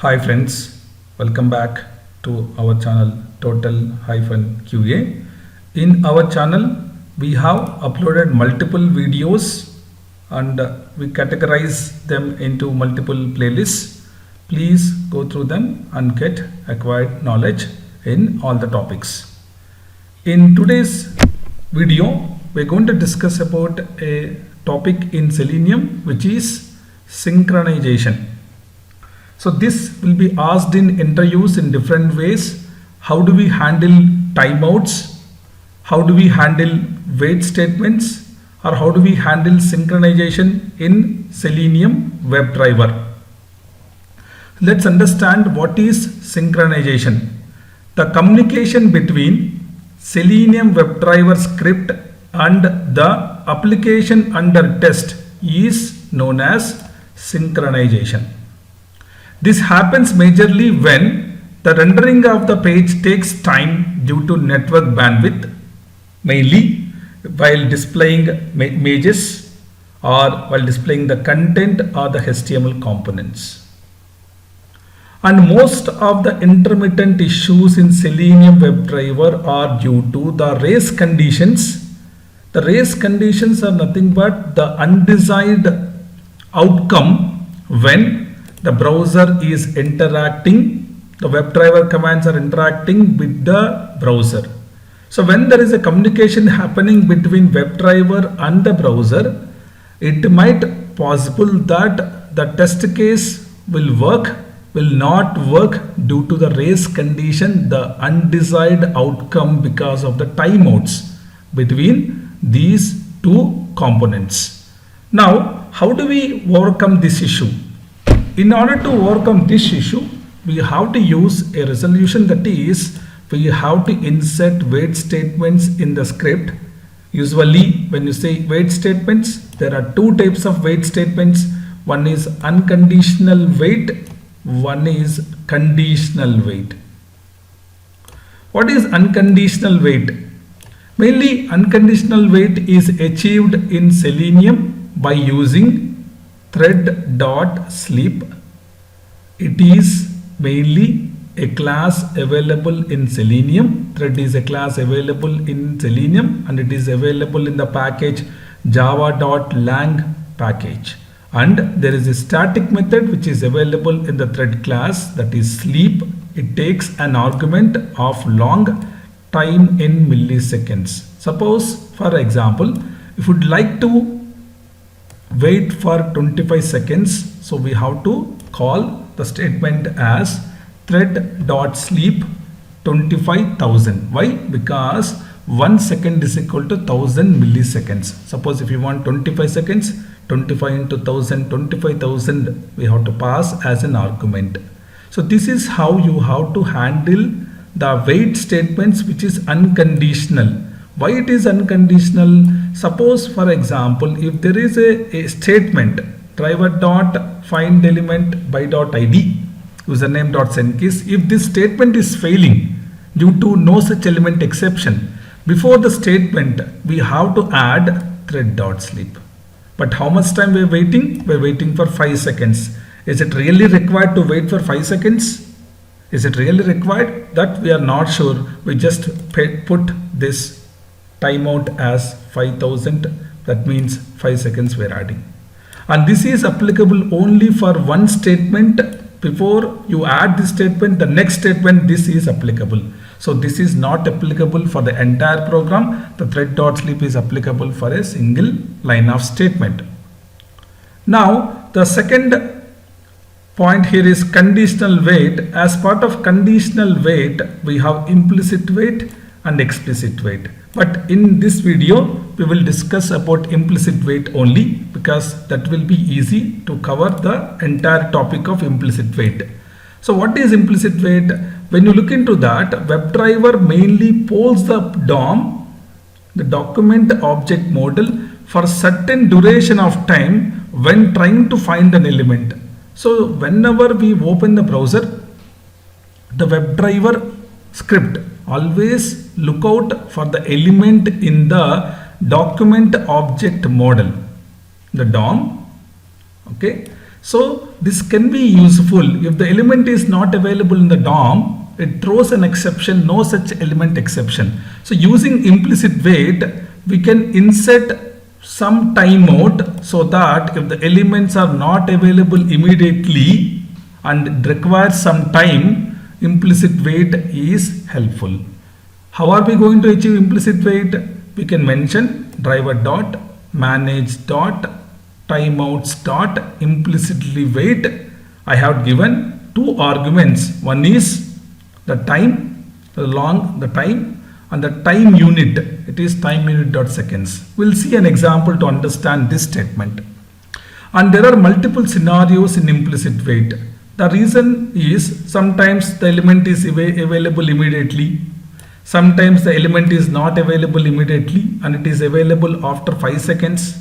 Hi friends, welcome back to our channel Total-QA. In our channel we have uploaded multiple videos and we categorize them into multiple playlists. Please go through them and get acquired knowledge in all the topics. In today's video we are going to discuss about a topic in Selenium, which is synchronization. So this will be asked in interviews in different ways. How do we handle timeouts? How do we handle wait statements? Or how do we handle synchronization in Selenium WebDriver? Let's understand what is synchronization. The communication between Selenium WebDriver script and the application under test is known as synchronization. This happens majorly when the rendering of the page takes time due to network bandwidth, mainly while displaying images or while displaying the content or the HTML components. And most of the intermittent issues in Selenium WebDriver are due to the race conditions. The race conditions are nothing but the undesired outcome when the browser is interacting, the WebDriver commands are interacting with the browser. So when there is a communication happening between WebDriver and the browser, it might possible that the test case will not work due to the race condition, the undesired outcome because of the timeouts between these two components. Now, how do we overcome this issue? In order to overcome this issue, we have to use a resolution, that is, we have to insert wait statements in the script. Usually when you say wait statements, there are two types of wait statements. One is unconditional wait, one is conditional wait. What is unconditional wait? Mainly unconditional wait is achieved in Selenium by using Thread.sleep. It is mainly a class available in Selenium. Thread is a class available in Selenium and it is available in the package java.lang package. And there is a static method which is available in the thread class, that is sleep. It takes an argument of long time in milliseconds. Suppose, for example, if you would like to wait for 25 seconds, so we have to call the statement as Thread.sleep 25,000. Why? Because 1 second is equal to 1000 milliseconds. Suppose if you want 25 seconds, 25 into 1000, 25,000 we have to pass as an argument. So this is how you have to handle the wait statements, which is unconditional. Why it is unconditional? Suppose, for example, if there is a statement driver.findElement by.id username.sendKeys, if this statement is failing due to no such element exception, before the statement we have to add Thread.sleep. But how much time we are waiting? We are waiting for 5 seconds. Is it really required to wait for 5 seconds? Is it really required? That we are not sure. We just put this timeout as 5000. That means 5 seconds we are adding. And this is applicable only for one statement. Before you add this statement, the next statement, this is applicable. So this is not applicable for the entire program. The Thread.sleep is applicable for a single line of statement. Now the second point here is conditional wait. As part of conditional wait, we have implicit wait and explicit wait. But in this video, we will discuss about implicit wait only, because that will be easy to cover the entire topic of implicit wait. So what is implicit wait? When you look into that, WebDriver mainly polls the DOM, the document object model, for certain duration of time when trying to find an element. So whenever we open the browser, the WebDriver script always look out for the element in the document object model, the DOM. Okay, So this can be useful if the element is not available in the DOM. It throws an exception, no such element exception. So using implicit wait, we can insert some timeout so that if the elements are not available immediately and require some time, implicit wait is helpful. How are we going to achieve implicit wait? We can mention driver.manage.timeouts.implicitlyWait. I have given two arguments. One is the time, the time, and the time unit. It is time unit seconds. We'll see an example to understand this statement. And there are multiple scenarios in implicit wait. The reason is sometimes the element is available immediately. Sometimes the element is not available immediately and it is available after 5 seconds.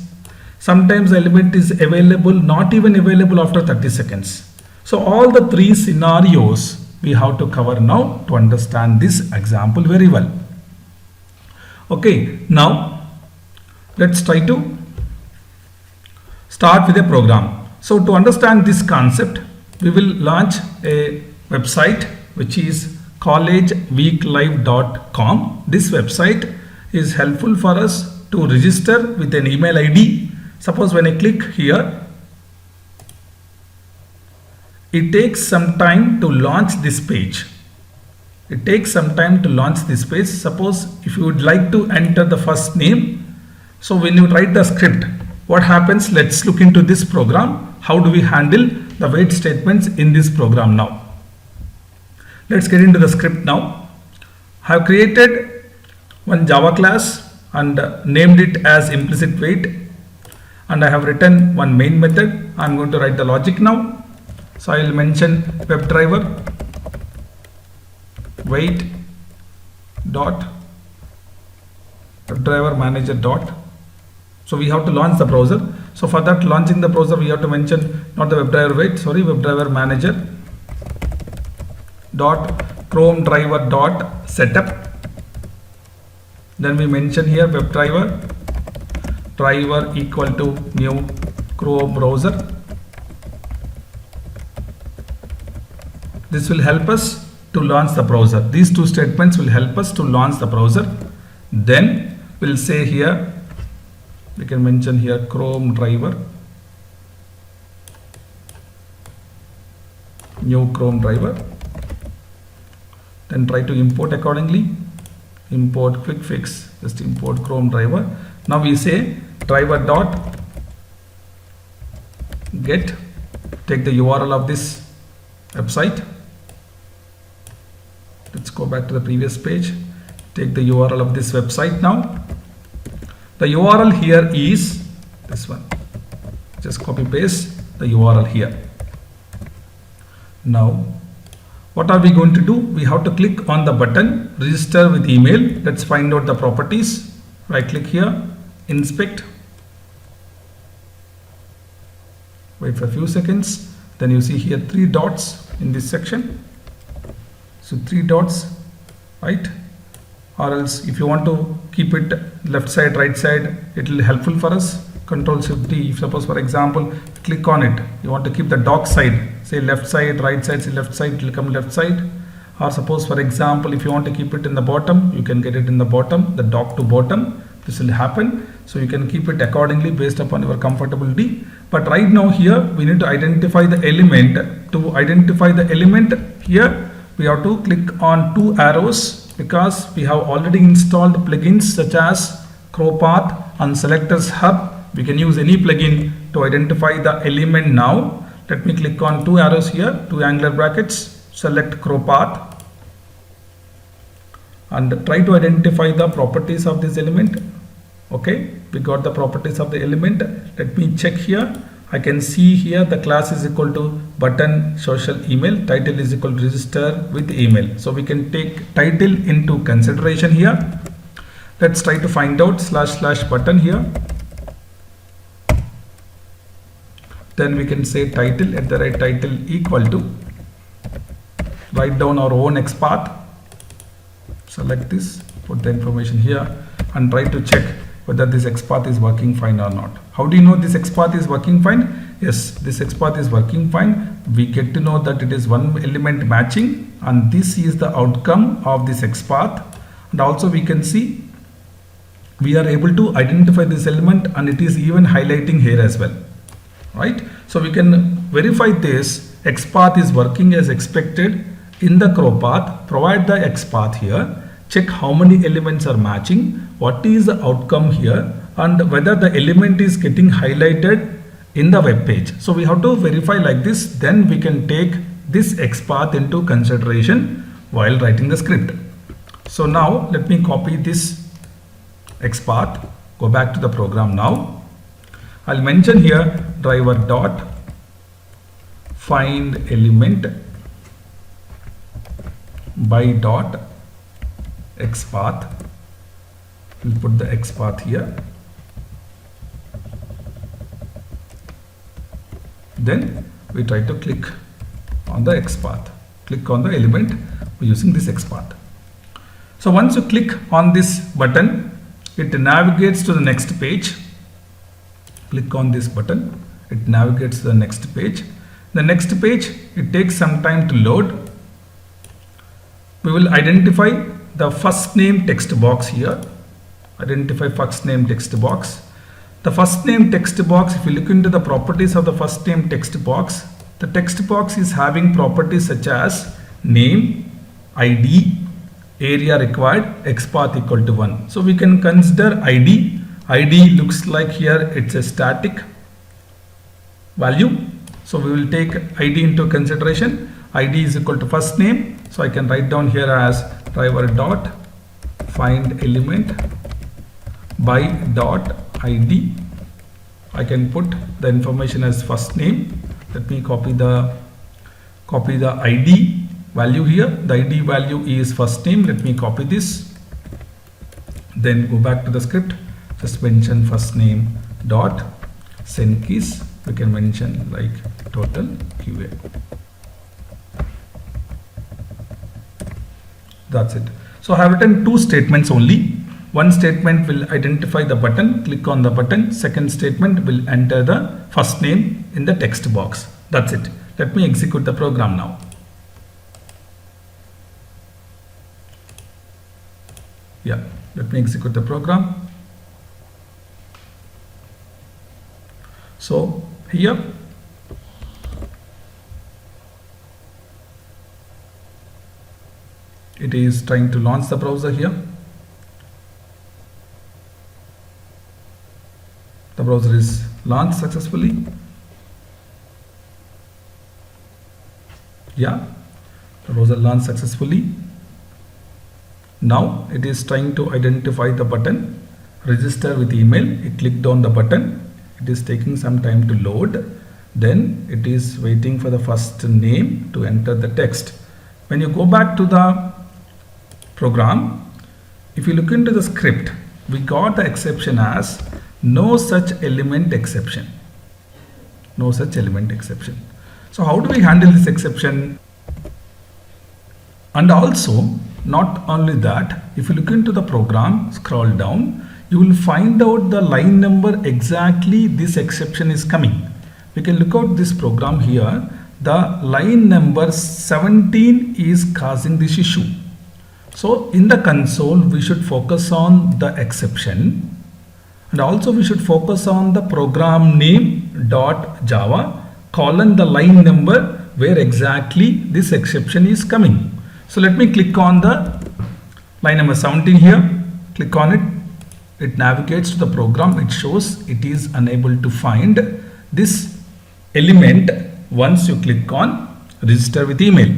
Sometimes the element is available, not even available after 30 seconds. So all the three scenarios we have to cover now to understand this example very well. Okay, now let's try to start with a program. So to understand this concept, we will launch a website which is collegeweeklive.com. This website is helpful for us to register with an email ID. Suppose when I click here, it takes some time to launch this page. Suppose if you would like to enter the first name, so when you write the script, what happens? Let's look into this program. How do we handle the wait statements in this program now? Let's get into the script now. I have created one Java class and named it as implicit wait, and I have written one main method. I'm going to write the logic now. So I will mention WebDriver wait dot WebDriver manager dot. So we have to launch the browser. So for that, launching the browser, we have to mention not the WebDriver wait, sorry, WebDriver manager dot Chrome driver dot setup. Then we mention here WebDriver driver equal to new Chrome browser. This will help us to launch the browser. These two statements will help us to launch the browser. Then we'll say here, we can mention here Chrome driver, new Chrome driver. Then try to import accordingly. Import quick fix, just import Chrome driver. Now we say driver dot get, take the URL of this website. Let's go back to the previous page. Take the URL of this website now. The URL here is this one. Just copy paste the URL here. Now, what are we going to do? We have to click on the button register with email. Let's find out the properties. Right click here, inspect. Wait for a few seconds. Then you see here 3 dots in this section. So 3 dots, right? Or else if you want to keep it left side, right side, it will be helpful for us. Ctrl+Shift+D. If suppose for example, click on it, you want to keep the dock side, say left side, right side, say left side, it will come left side. Or suppose for example, if you want to keep it in the bottom, you can get it in the bottom, the dock to bottom. This will happen. So you can keep it accordingly based upon your comfortability. But right now here, we need to identify the element. To identify the element here, we have to click on 2 arrows because we have already installed plugins such as CrowPath and Selectors Hub. We can use any plugin to identify the element now. Let me click on 2 arrows here, 2 angular brackets, select CrowPath and try to identify the properties of this element. Okay, we got the properties of the element. Let me check here. I can see here the class is equal to button social email, title is equal to register with email. So we can take title into consideration here. Let's try to find out / button here. Then we can say title at the right title equal to, write down our own XPath. Select this, put the information here and try to check whether this XPath is working fine or not. How do you know this XPath is working fine? Yes, this XPath is working fine. We get to know that it is one element matching, and this is the outcome of this XPath. And also we can see we are able to identify this element, and it is even highlighting here as well, right? So we can verify this XPath is working as expected in the crow path. Provide the XPath here, check how many elements are matching, what is the outcome here, and whether the element is getting highlighted in the web page. So we have to verify like this, then we can take this XPath into consideration while writing the script. So now let me copy this XPath, go back to the program now. I'll mention here driver.findElement by.xpath. We'll put the XPath here. Then we try to click on the XPath. Click on the element using this XPath. So once you click on this button, it navigates to the next page. Click on this button, it navigates to the next page. The next page, it takes some time to load. We will identify the first name text box here. Identify first name text box. The first name text box, if you look into the properties of the first name text box, the text box is having properties such as name, ID, area required, XPath equal to 1. So we can consider ID. ID looks like here it's a static value. So we will take ID into consideration. ID is equal to first name. So I can write down here as driver.findElement by.id. I can put the information as first name. Let me copy the ID value here. The ID value is first name. Let me copy this. Then go back to the script. Just mention first name dot sendKeys. We can mention like total QA. That's it. So I have written two statements only. One statement will identify the button, click on the button. Second statement will enter the first name in the text box. That's it. Let me execute the program now. Yeah, let me execute the program. So here it is trying to launch the browser here. The browser is launched successfully. Yeah, the browser launched successfully. Now it is trying to identify the button, register with email. It clicked on the button. It is taking some time to load. Then it is waiting for the first name to enter the text. When you go back to the program, if you look into the script, we got the exception as no such element exception. No such element exception. So how do we handle this exception? And also, not only that, if you look into the program, scroll down, you will find out the line number exactly this exception is coming. We can look out this program here. The line number 17 is causing this issue. So in the console, we should focus on the exception, and also we should focus on the program name .java colon the line number where exactly this exception is coming. So let me click on the line number 17 here. Click on it. It navigates to the program. It shows it is unable to find this element once you click on register with email.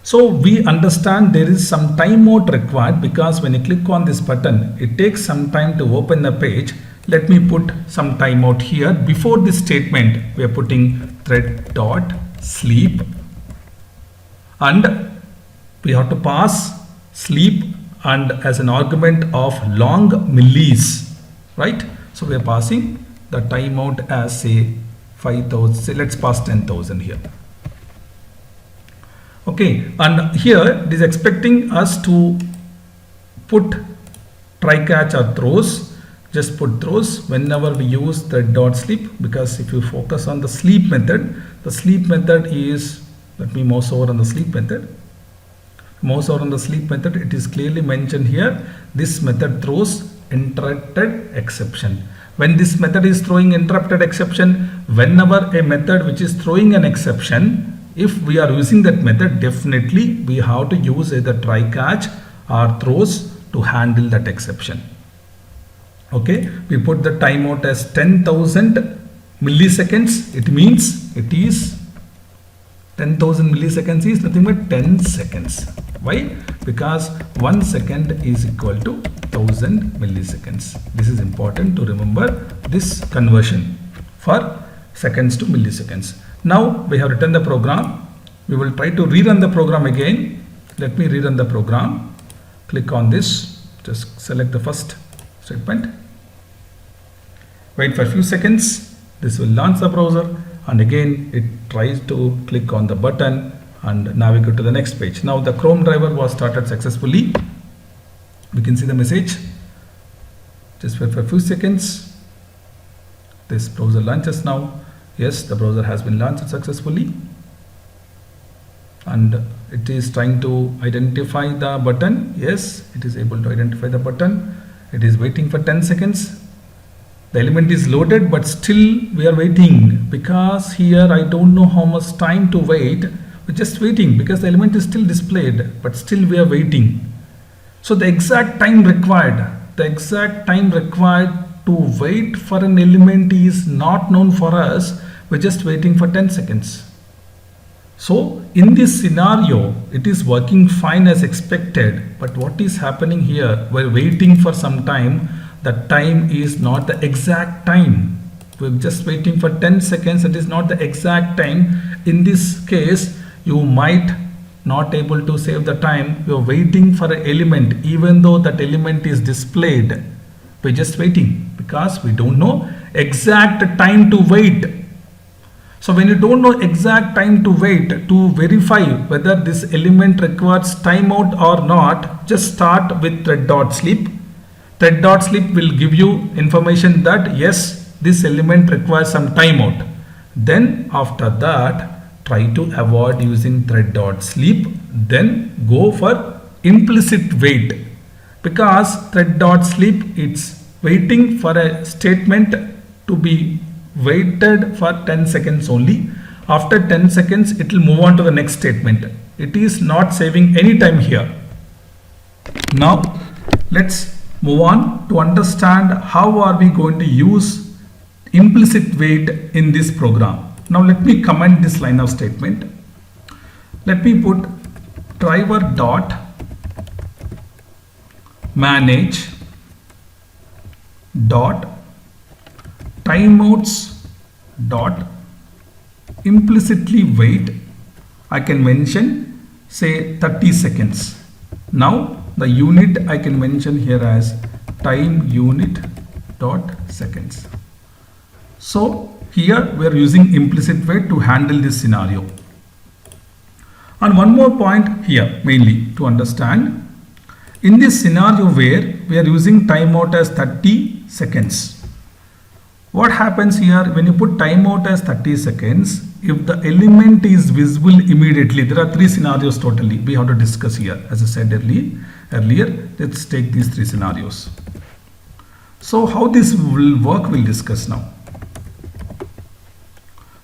So we understand there is some timeout required because when you click on this button, it takes some time to open the page. Let me put some timeout here. Before this statement, we are putting Thread.sleep, and we have to pass sleep and as an argument of long millis, right? So we are passing the timeout as say 5,000. Say let's pass 10,000 here. Okay, and here it is expecting us to put try catch or throws. just put throws whenever we use thread.sleep, because if you focus on the sleep method, the sleep method is, let me mouse over on the sleep method. Mouse over on the sleep method, it is clearly mentioned here, this method throws interrupted exception. When this method is throwing interrupted exception, whenever a method which is throwing an exception, if we are using that method, definitely we have to use either try catch or throws to handle that exception. Okay, we put the timeout as 10,000 milliseconds. It means it is 10,000 milliseconds is nothing but 10 seconds. Why? Because 1 second is equal to 1000 milliseconds. This is important to remember this conversion for seconds to milliseconds. Now we have written the program. We will try to rerun the program again. Let me rerun the program. Click on this. Just select the first statement. Wait for a few seconds. This will launch the browser, and again it tries to click on the button and navigate to the next page. Now the Chrome driver was started successfully. We can see the message. Just wait for a few seconds. This browser launches now. Yes, the browser has been launched successfully, and it is trying to identify the button. Yes, it is able to identify the button. It is waiting for 10 seconds. The element is loaded, but still we are waiting, because here I don't know how much time to wait. We're just waiting because the element is still displayed, but still we are waiting. So the exact time required to wait for an element is not known for us. We're just waiting for 10 seconds. So in this scenario, it is working fine as expected, but what is happening here? We're waiting for some time. The time is not the exact time. We're just waiting for 10 seconds. It is not the exact time. In this case, you might not able to save the time. You're waiting for an element, even though that element is displayed. We're just waiting because we don't know exact time to wait. So when you don't know exact time to wait, to verify whether this element requires timeout or not, just start with thread.sleep. Thread.sleep will give you information that yes, this element requires some timeout. Then after that, try to avoid using thread.sleep. Then go for implicit wait, because thread.sleep it's waiting for a statement to be waited for 10 seconds only. After 10 seconds, it will move on to the next statement. It is not saving any time here. Now let's move on to understand how are we going to use implicit wait in this program. Now let me comment this line of statement. Let me put driver.manage timeouts implicitly wait. I can mention say 30 seconds. Now the unit I can mention here as time unit dot seconds. So here we are using implicit wait to handle this scenario. And one more point here mainly to understand. In this scenario where we are using timeout as 30 seconds. What happens here when you put timeout as 30 seconds? If the element is visible immediately, there are three scenarios totally we have to discuss here. As I said earlier, let's take these three scenarios. So how this will work, we'll discuss now.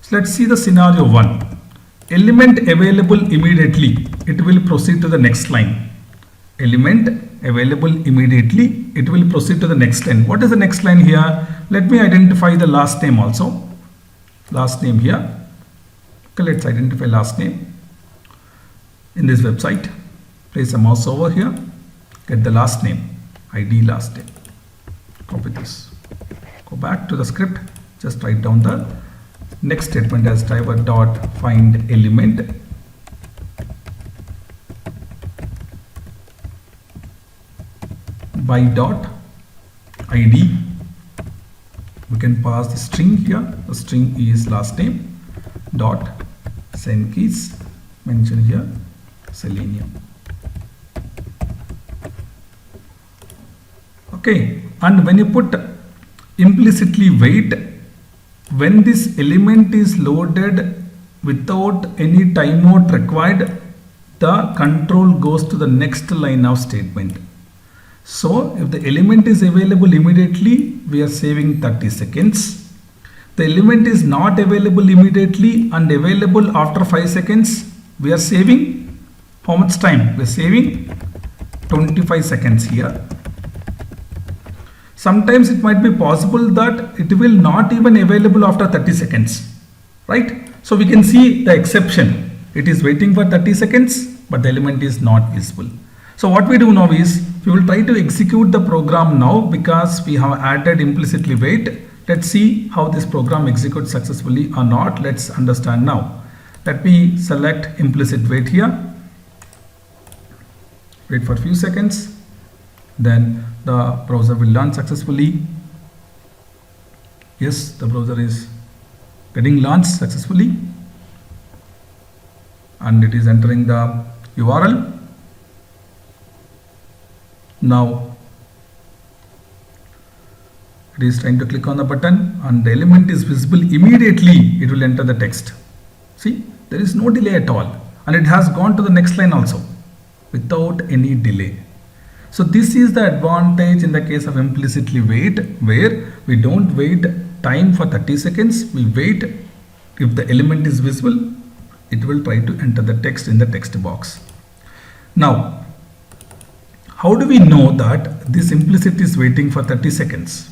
So let's see the scenario 1. Element available immediately, it will proceed to the next line. Element available immediately, it will proceed to the next line. What is the next line here? Let me identify the last name also. Last name here. Okay, let's identify last name in this website. Place a mouse over here. Get the last name. ID last name. Copy this. Go back to the script. Just write down the next statement as driver.findElement. By.id. We can pass the string here. The string is last name. Dot sendKeys. Mention here Selenium. Okay, and when you put implicitly wait, when this element is loaded without any timeout required, the control goes to the next line of statement. So if the element is available immediately, we are saving 30 seconds. The element is not available immediately and available after 5 seconds, we are saving how much time? We are saving 25 seconds here. Sometimes it might be possible that it will not even available after 30 seconds, right? So we can see the exception. It is waiting for 30 seconds, but the element is not visible. So what we do now is, we will try to execute the program now because we have added implicitly wait. Let's see how this program executes successfully or not. Let's understand now. Let me select implicit wait here. Wait for a few seconds. Then the browser will launch successfully. Yes, the browser is getting launched successfully. And it is entering the URL. Now it is trying to click on the button and the element is visible immediately. It will enter the text. See, there is no delay at all, and it has gone to the next line also without any delay. So this is the advantage in the case of implicitly wait, where we don't wait time for 30 seconds. We wait. If the element is visible, it will try to enter the text in the text box. Now, how do we know that this implicit is waiting for 30 seconds?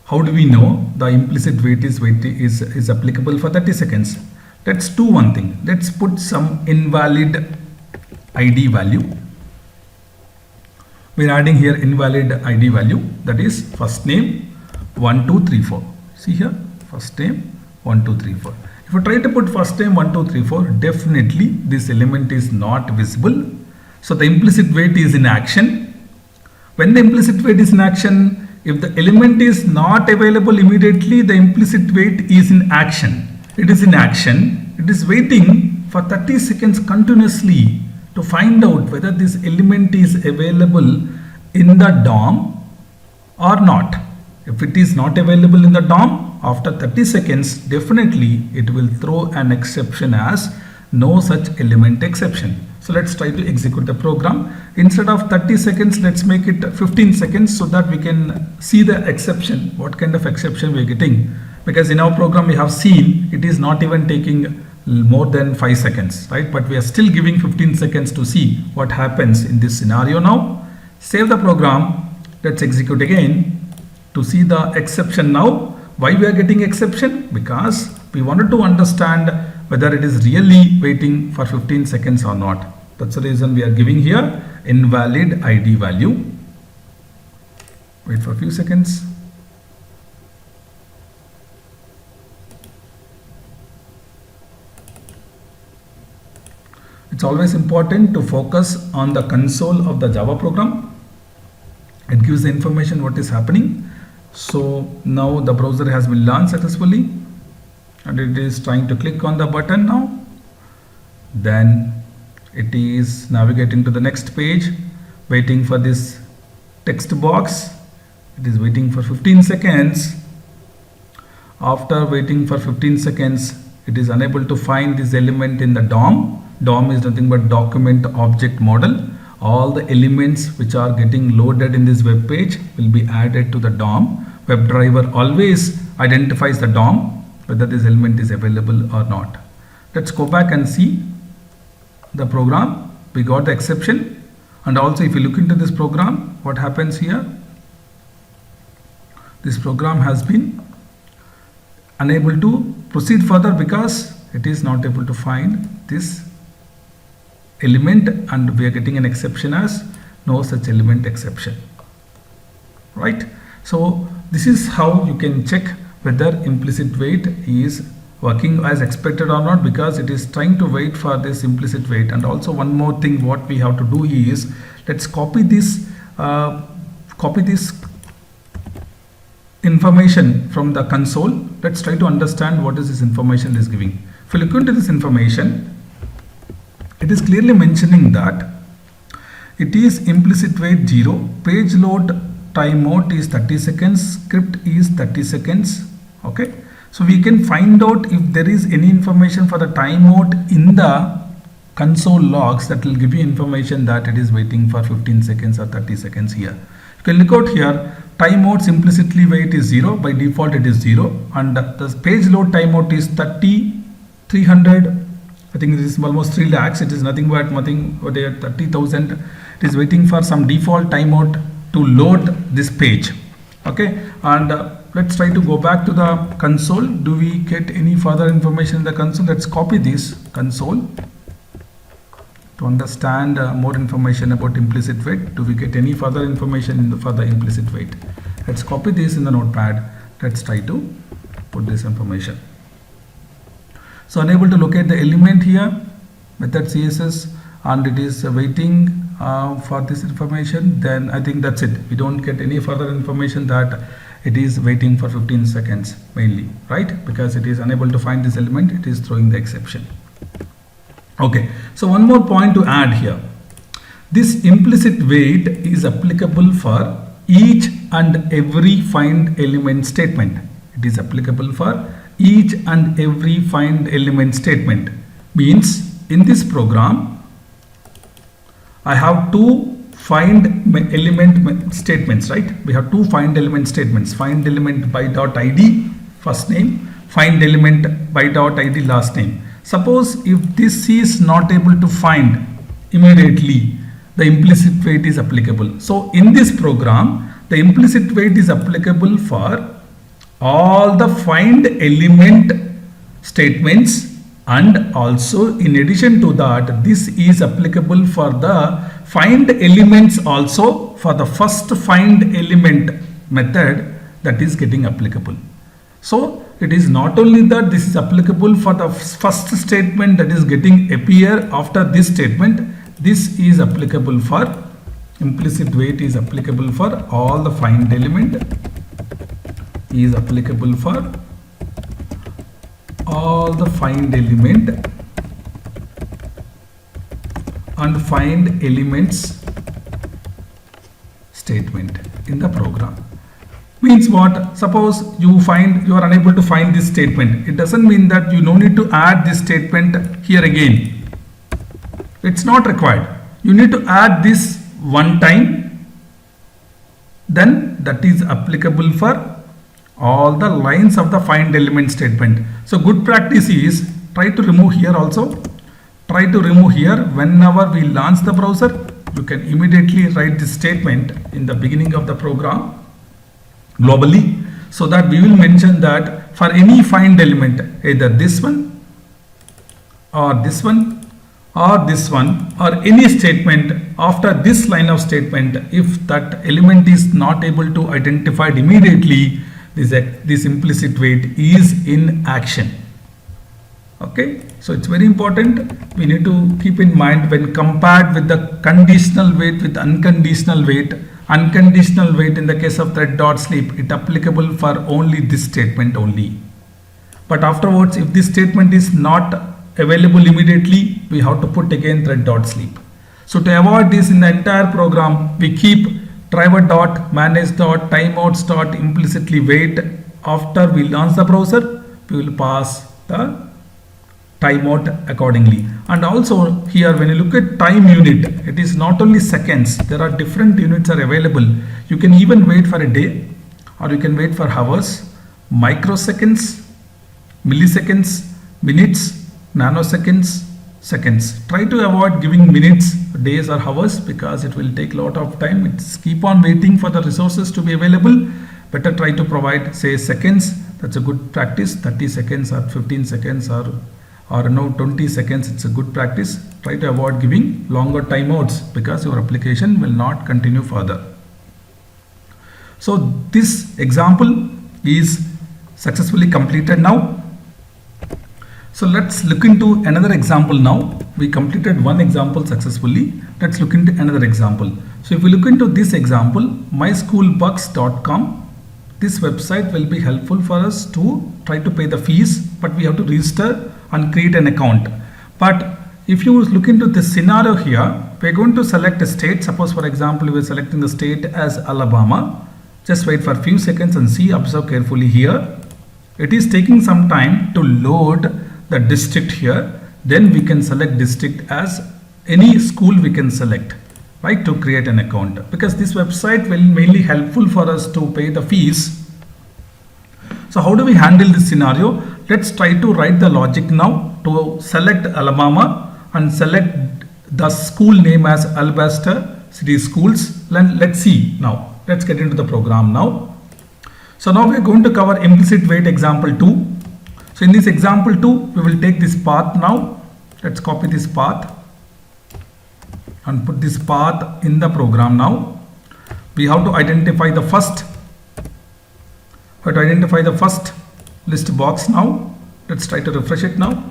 How do we know the implicit wait is applicable for 30 seconds? Let's do one thing. Let's put some invalid ID value. We are adding here invalid ID value, that is first name 1234. See here, first name 1234. If you try to put first name 1234, definitely this element is not visible. So the implicit wait is in action. When the implicit wait is in action, if the element is not available immediately, the implicit wait is in action. It is in action. It is waiting for 30 seconds continuously to find out whether this element is available in the DOM or not. If it is not available in the DOM, after 30 seconds, definitely it will throw an exception as no such element exception. So let's try to execute the program. Instead of 30 seconds, let's make it 15 seconds so that we can see the exception, what kind of exception we are getting. Because in our program we have seen it is not even taking more than 5 seconds, right? But we are still giving 15 seconds to see what happens in this scenario now. Save the program. Let's execute again to see the exception now. Why we are getting exception? Because we wanted to understand whether it is really waiting for 15 seconds or not. That's the reason we are giving here invalid ID value. Wait for a few seconds. It's always important to focus on the console of the Java program. It gives the information what is happening. So now the browser has been launched successfully and it is trying to click on the button now. Then it is navigating to the next page, waiting for this text box. It is waiting for 15 seconds. After waiting for 15 seconds, it is unable to find this element in the DOM. DOM is nothing but document object model. All the elements which are getting loaded in this web page will be added to the DOM. WebDriver always identifies the DOM, whether this element is available or not. Let's go back and see the program. We got the exception, and also if you look into this program, what happens here? This program has been unable to proceed further because it is not able to find this element, and we are getting an exception as no such element exception, right? So this is how you can check whether implicit wait is working as expected or not, because it is trying to wait for this implicit wait. And also one more thing what we have to do is, let's copy this information from the console. Let's try to understand what is this information is giving. If you look into this information, it is clearly mentioning that it is implicit wait 0, page load timeout is 30 seconds, script is 30 seconds. Okay, so we can find out if there is any information for the timeout in the console logs that will give you information that it is waiting for 15 seconds or 30 seconds here. You can look out here, timeouts implicitly wait is 0, by default it is 0, and the page load timeout is 300. I think this is almost 3 lakhs. It is nothing but 30,000. It is waiting for some default timeout to load this page. Okay, and let's try to go back to the console. Do we get any further information in the console? Let's copy this console to understand more information about implicit wait. Do we get any further information for the implicit wait? Let's copy this in the notepad. Let's try to put this information. So unable to locate the element here, method CSS, and it is waiting for this information. Then I think that's it. We don't get any further information that it is waiting for 15 seconds mainly, right? Because it is unable to find this element, it is throwing the exception. Okay, so one more point to add here. This implicit wait is applicable for each and every find element statement. It is applicable for each and every find element statement. Means in this program I have two find element statements, right? We have two find element statements, find element by.id first name, find element by.id last name. Suppose if this is not able to find immediately, the implicit wait is applicable. So in this program the implicit wait is applicable for all the find element statements, and also in addition to that this is applicable for the find elements also for the first find element method that is getting applicable. So it is not only that this is applicable for the first statement that is getting appear after this statement, this is applicable for implicit wait is applicable for all the find element, is applicable for all the find element and find elements statement in the program. Means what? Suppose you are unable to find this statement. It doesn't mean that you no need to add this statement here again. It's not required. You need to add this one time, then that is applicable for all the lines of the find element statement. So good practice is try to remove here also. Try to remove here whenever we launch the browser. You can immediately write this statement in the beginning of the program globally, so that we will mention that for any find element, either this one or this one or this one or any statement after this line of statement, if that element is not able to identify immediately, this implicit wait is in action. Okay, so it's very important. We need to keep in mind when compared with the conditional wait with unconditional wait. Unconditional wait in the case of Thread.sleep, it applicable for only this statement only. But afterwards, if this statement is not available immediately, we have to put again Thread.sleep. So to avoid this in the entire program, we keep driver.manage.timeouts.implicitly wait. After we launch the browser, we will pass the timeout accordingly. And also here when you look at time unit, it is not only seconds, there are different units are available. You can even wait for a day, or you can wait for hours, microseconds, milliseconds, minutes, nanoseconds, seconds. Try to avoid giving minutes, days or hours, because it will take a lot of time. It's keep on waiting for the resources to be available. Better try to provide say seconds. That's a good practice. 30 seconds or 15 seconds or 20 seconds, it's a good practice. Try to avoid giving longer timeouts, because your application will not continue further. So this example is successfully completed now. So let's look into another example now. We completed one example successfully. Let's look into another example. So if we look into this example, myschoolbucks.com, this website will be helpful for us to try to pay the fees, but we have to register and create an account. But if you look into this scenario here, we're going to select a state. Suppose for example, we're selecting the state as Alabama. Just wait for a few seconds and see, observe carefully here. It is taking some time to load the district here. Then we can select district as any school we can select, right, to create an account, because this website will mainly helpful for us to pay the fees. So how do we handle this scenario? Let's try to write the logic now to select Alabama and select the school name as Alabaster City Schools. Let's see now. Let's get into the program now. So now we are going to cover implicit wait example 2. So in this example 2, we will take this path now. Let's copy this path and put this path in the program now. We have to identify the first. We have to identify the first list box now. Let's try to refresh it now.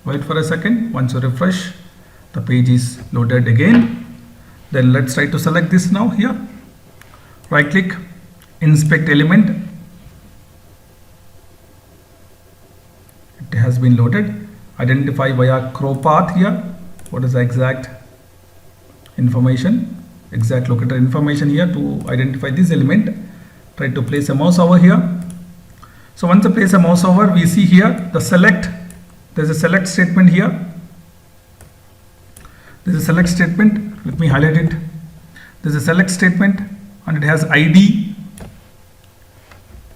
Wait for a second. Once you refresh, the page is loaded again. Then let's try to select this now here. Right click, inspect element. It has been loaded. Identify via crow path here. What is the exact information, exact locator information here to identify this element. Try to place a mouse over here. So once I place a mouse over, we see here the select. There's a select statement here. There's a select statement. Let me highlight it. There's a select statement and it has ID.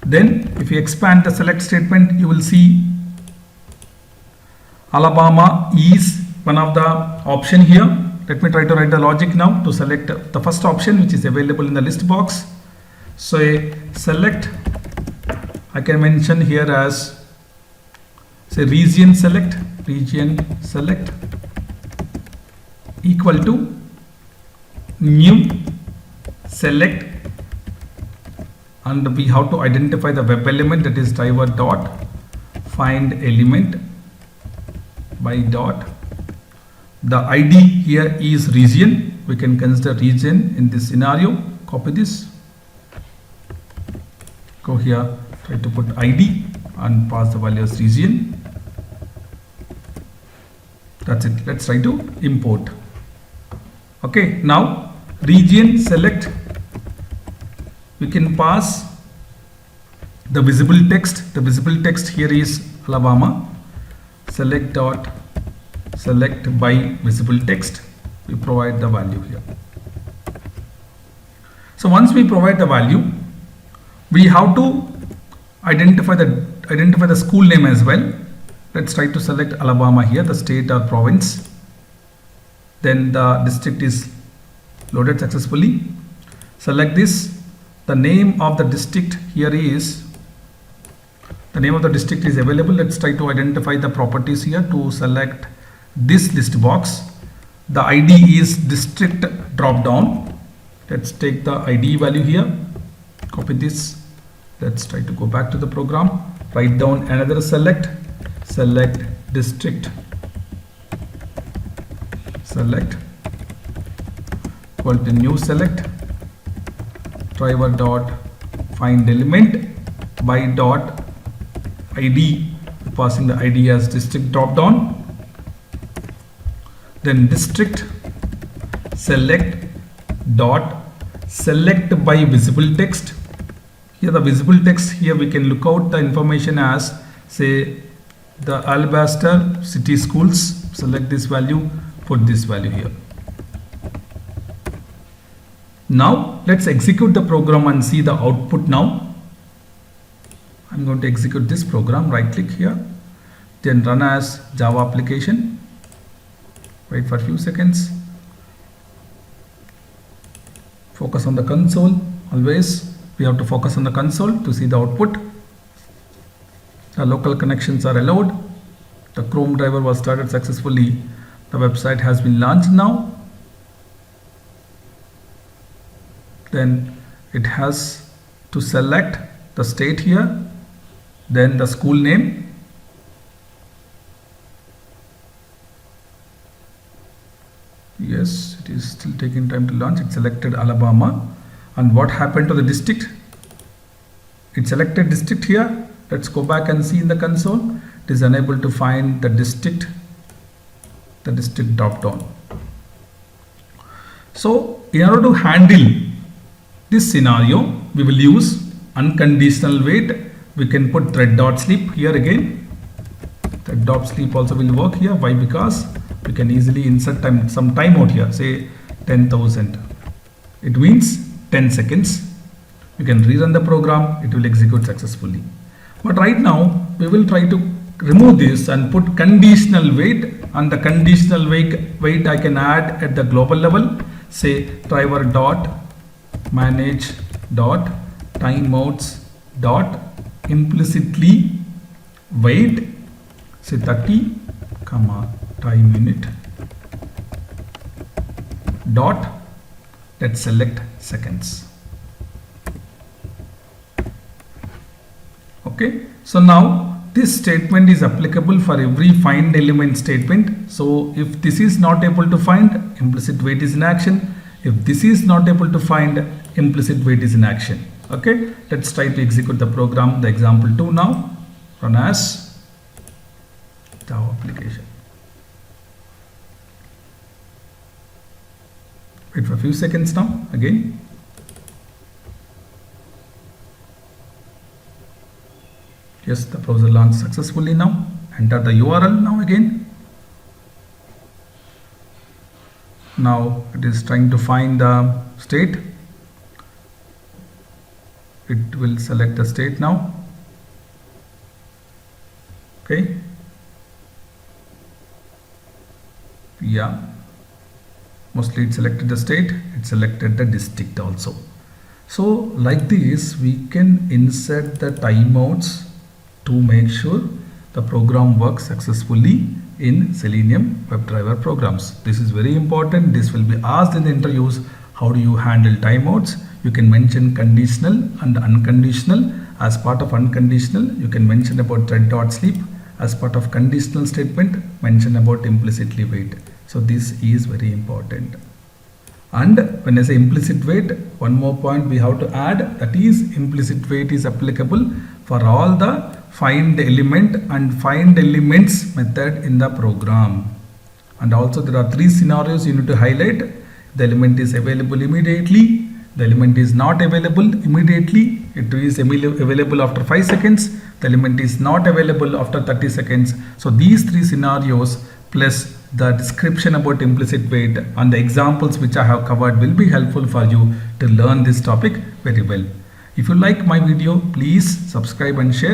Then if you expand the select statement, you will see Alabama is one of the option here. Let me try to write the logic now to select the first option which is available in the list box. So a select, I can mention here as say region select equal to new select, and we have to identify the web element, that is driver.findElement by dot. The ID here is region. We can consider region in this scenario. Copy this. Go here, try to put ID and pass the value as region. That's it. Let's try to import. Okay, now region select. We can pass the visible text. The visible text here is Alabama. Select dot select by visible text. We provide the value here. So once we provide the value, we have to identify the school name as well. Let's try to select Alabama here, the state or province. Then the district is loaded successfully. Select this. The name of the district here is, the name of the district is available. Let's try to identify the properties here to select this list box. The ID is district drop down. Let's take the ID value here. Copy this. Let's try to go back to the program. Write down another select district select equal to new select driver dot find element by dot ID, passing the ID as district drop down. Then district select dot select by visible text. Here the visible text, here we can look out the information as say the Alabaster City Schools. Select this value, put this value here. Now let's execute the program and see the output now. I'm going to execute this program. Right click here, then run as Java application. Wait for a few seconds. Focus on the console. Always we have to focus on the console to see the output. The local connections are allowed. The Chrome driver was started successfully. The website has been launched now. Then it has to select the state here, then the school name. Yes, it is still taking time to launch. It selected Alabama. And what happened to the district? It selected district here. Let's go back and see in the console. It is unable to find the district. the district drop down. So in order to handle this scenario, we will use unconditional wait. We can put thread.sleep here again. Thread.sleep also will work here. Why? Because we can easily insert some timeout here, say 10,000. It means 10 seconds. You can rerun the program, it will execute successfully. But right now we will try to remove this and put conditional wait, and the conditional wait I can add at the global level, say driver dot manage dot timeouts dot implicitly wait, say 30 comma time minute dot, let's select seconds. Okay, so now this statement is applicable for every find element statement. So if this is not able to find, implicit wait is in action. If this is not able to find, implicit wait is in action. Okay, let's try to execute the program, the example 2 now. Run as Java application. Wait for a few seconds now again. Yes, the browser launched successfully now. Enter the URL now again. Now it is trying to find the state. It will select the state now. Okay. Yeah. Mostly it selected the state. It selected the district also. So like this, we can insert the timeouts to make sure the program works successfully in Selenium WebDriver programs. This is very important. This will be asked in the interviews. How do you handle timeouts? You can mention conditional and unconditional. As part of unconditional, you can mention about thread.sleep. As part of conditional statement, mention about implicitly wait. So this is very important. And when I say implicit wait, one more point we have to add, that is implicit wait is applicable for all the find element and find elements method in the program. And also there are 3 scenarios you need to highlight. The element is available immediately, the element is not available immediately, it is available after 5 seconds, the element is not available after 30 seconds. So these 3 scenarios plus the description about implicit wait and the examples which I have covered will be helpful for you to learn this topic very well. If you like my video, please subscribe and share.